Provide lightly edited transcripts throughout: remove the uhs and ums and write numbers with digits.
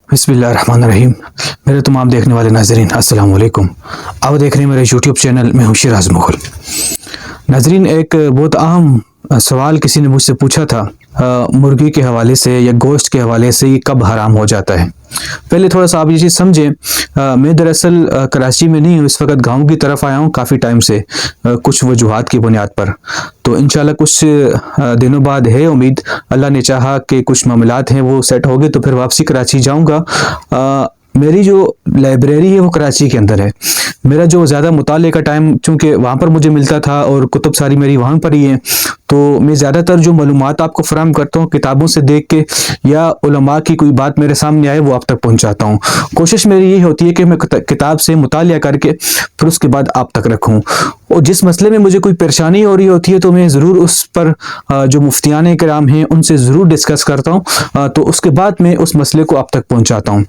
बिस्मिल्लाहिर्रहमानिर्रहीम। मेरे तमाम देखने वाले नाज़रीन अस्सलाम वालेकुम। आप देख रहे हैं मेरे यूट्यूब चैनल में हूँ शिराज मुग़ल। नाज़रीन, एक बहुत अहम सवाल किसी ने मुझसे पूछा था मुर्गी के हवाले से या गोश्त के हवाले से, ये कब हराम हो जाता है। पहले थोड़ा सा आप ये चीज़ समझें। मैं दरअसल कराची में नहीं हूँ, इस वक्त गांव की तरफ आया हूँ काफ़ी टाइम से, कुछ वजूहात की बुनियाद पर। तो इंशाल्लाह कुछ दिनों बाद है उम्मीद, अल्लाह ने चाहा कि कुछ मामलात हैं वो सेट हो गए तो फिर वापसी कराची जाऊँगा। मेरी जो लाइब्रेरी है वो कराची के अंदर है। मेरा जो ज़्यादा मुताले का टाइम चूँकि वहाँ पर मुझे मिलता था और कुतुब सारी मेरी वहाँ पर ही है, तो मैं ज़्यादातर जो मालूमात आपको फराहम करता हूँ किताबों से देख के या उलमा की कोई बात मेरे सामने आए वो आप तक पहुँचाता हूँ। कोशिश मेरी यही होती है कि मैं किताब से मुतालिया करके फिर उसके बाद आप तक रखूँ, और जिस मसले में मुझे कोई परेशानी हो रही होती है तो मैं ज़रूर उस पर जो मुफ्तियान कराम हैं उनसे ज़रूर डिस्कस करता हूँ, तो उसके बाद मैं उस मसले को आप तक पहुँचाता हूँ।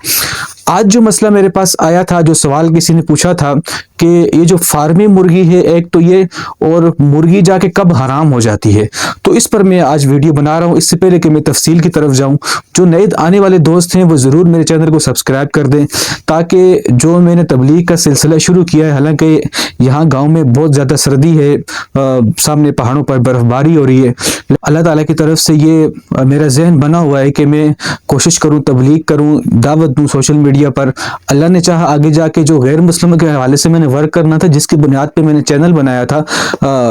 आज जो मसला मेरे पास आया था, जो सवाल किसी ने पूछा था कि ये जो फार्मी मुर्गी है एक तो ये, और मुर्गी जाके कब हराम हो जाती है, तो इस पर मैं आज वीडियो बना रहा हूँ। इससे पहले कि मैं तफसील की तरफ जाऊँ, जो नए आने वाले दोस्त हैं वो ज़रूर मेरे चैनल को सब्सक्राइब कर दें, ताकि जो मैंने तबलीग का सिलसिला शुरू किया है, हालांकि यहाँ गाँव में बहुत ज़्यादा सर्दी है, सामने पहाड़ों पर बर्फ़बारी हो रही है, अल्लाह ताला की तरफ से ये मेरा जहन बना हुआ है कि मैं कोशिश करूँ, तबलीग करूँ, दावत दूँ सोशल मीडिया पर। अल्लाह ने चाहा आगे जाके जो गैर मुस्लिमों के हवाले से मैंने वर्क करना था, जिसकी बुनियाद पे मैंने चैनल बनाया था,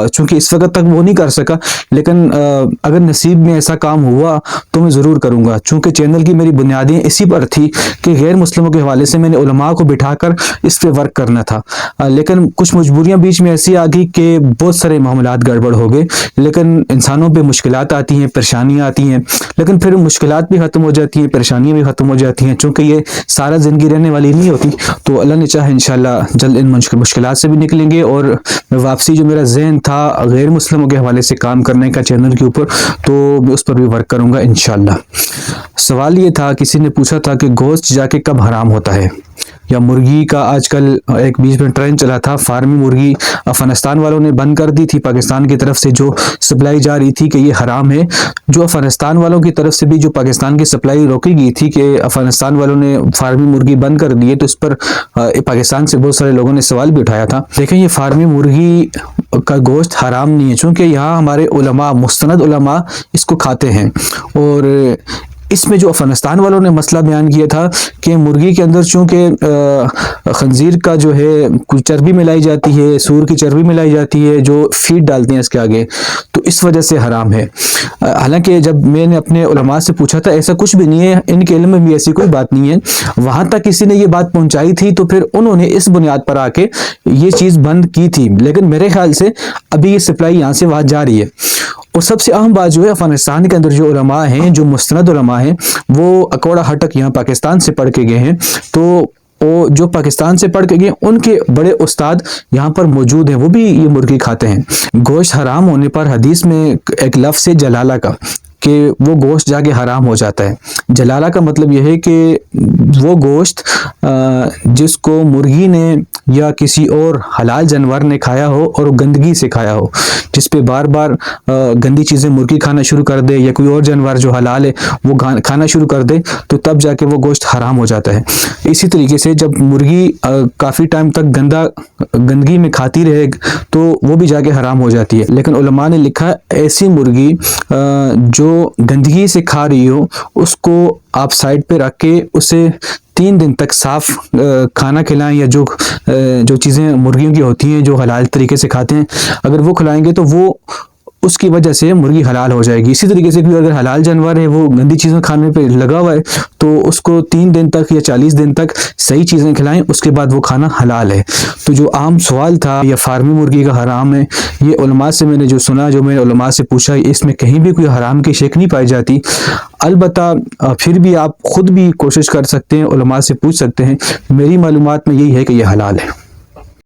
चूँकि इस वक्त तक वो नहीं कर सका, लेकिन अगर नसीब में ऐसा काम हुआ तो मैं ज़रूर करूँगा। चूँकि चैनल की मेरी बुनियादें इसी पर थी कि गैर मुस्लिमों के हवाले से मैंने उलमा को बिठाकर इस पर वर्क करना था, लेकिन कुछ मजबूरियाँ बीच में ऐसी आ गई कि बहुत सारे मामलात गड़बड़ हो गए। लेकिन इंसानों पे मुश्किलात आती हैं, परेशानियाँ आती हैं, लेकिन फिर मुश्किलात भी ख़त्म हो जाती हैं, परेशानियाँ भी ख़त्म हो जाती हैं। चूँकि ये सारा ज़िंदगी रहने वाली नहीं होती, तो अल्लाह ने चाहे इंशाल्लाह जल्द इन मुश्किलात से भी निकलेंगे, और वापसी जो मेरा ज़हन था गैर मुस्लिमों के हवाले से काम करने का चैनल के ऊपर, तो मैं उस पर भी वर्क करूँगा इंशाल्लाह। सवाल ये था, किसी ने पूछा था कि गोश्त जाके कब हराम होता है, या मुर्गी का आजकल एक बीच में ट्रेंड चला था। फार्मी मुर्गी अफगानिस्तान वालों ने बंद कर दी थी, पाकिस्तान की तरफ से जो सप्लाई जा रही थी कि ये हराम है। जो अफगानिस्तान वालों की तरफ से भी जो पाकिस्तान की सप्लाई रोकी गई थी कि अफगानिस्तान वालों ने फार्मी मुर्गी बंद कर दी है, तो इस पर पाकिस्तान से बहुत सारे लोगों ने सवाल भी उठाया था। देखें, ये फार्मी मुर्गी का गोश्त हराम नहीं है, चूँकि यहाँ हमारे उलमा, मुस्तनद उलमा इसको खाते हैं। और इसमें जो अफगानिस्तान वालों ने मसला बयान किया था कि मुर्गी के अंदर चूँकि खंजीर का जो है कुछ चर्बी मिलाई जाती है, सूर की चर्बी मिलाई जाती है, जो फीड डालते हैं इसके आगे, तो इस वजह से हराम है। हालांकि जब मैंने अपने उलमा से पूछा था, ऐसा कुछ भी नहीं है, इनके इल्म में भी ऐसी कोई बात नहीं है। वहाँ तक किसी ने ये बात पहुँचाई थी तो फिर उन्होंने इस बुनियाद पर आके ये चीज़ बंद की थी, लेकिन मेरे ख्याल से अभी ये सप्लाई यहाँ से वहाँ जा रही है। और सबसे अहम बात जो है, अफगानिस्तान के अंदर जो उलमा हैं, जो मुस्तनद उलमा हैं, वो अकोड़ा हटक यहाँ पाकिस्तान से पढ़ के गए हैं, तो वो जो पाकिस्तान से पढ़ के गए उनके बड़े उस्ताद यहाँ पर मौजूद हैं, वो भी ये मुर्गी खाते हैं। गोश्त हराम होने पर हदीस में एक लफ्ज़ है जलाला का, कि वो गोश्त जाके हराम हो जाता है। जलाला का मतलब यह है कि वो गोश्त जिसको मुर्गी ने या किसी और हलाल जानवर ने खाया हो और गंदगी से खाया हो, जिस पे बार बार गंदी चीज़ें मुर्गी खाना शुरू कर दे या कोई और जानवर जो हलाल है वो खाना शुरू कर दे, तो तब जाके वो गोश्त हराम हो जाता है। इसी तरीके से जब मुर्गी काफ़ी टाइम तक गंदगी में खाती रहे तो वो भी जाके हराम हो जाती है। लेकिन उलमा ने लिखा, ऐसी मुर्गी जो गंदगी से खा रही हो उसको आप साइड पे रख के उसे 3 दिन तक साफ खाना खिलाएं, या जो चीज़ें मुर्गियों की होती हैं जो हलाल तरीके से खाते हैं, अगर वो खिलाएंगे तो वो उसकी वजह से मुर्गी हलाल हो जाएगी। इसी तरीके से अगर हलाल जानवर है वो गंदी चीज़ें खाने पे लगा हुआ है तो उसको 3 दिन तक या 40 दिन तक सही चीज़ें खिलाएं, उसके बाद वो खाना हलाल है। तो जो आम सवाल था या फार्मी मुर्गी का हराम है, ये उलमा से मैंने जो सुना, जो मैंने उलमा से पूछा, इसमें कहीं भी कोई हराम की शेक नहीं पाई जाती। अलबत्ता फिर भी आप खुद भी कोशिश कर सकते हैं, उलमा से पूछ सकते हैं। मेरी मालूमात में यही है कि यह हलाल है।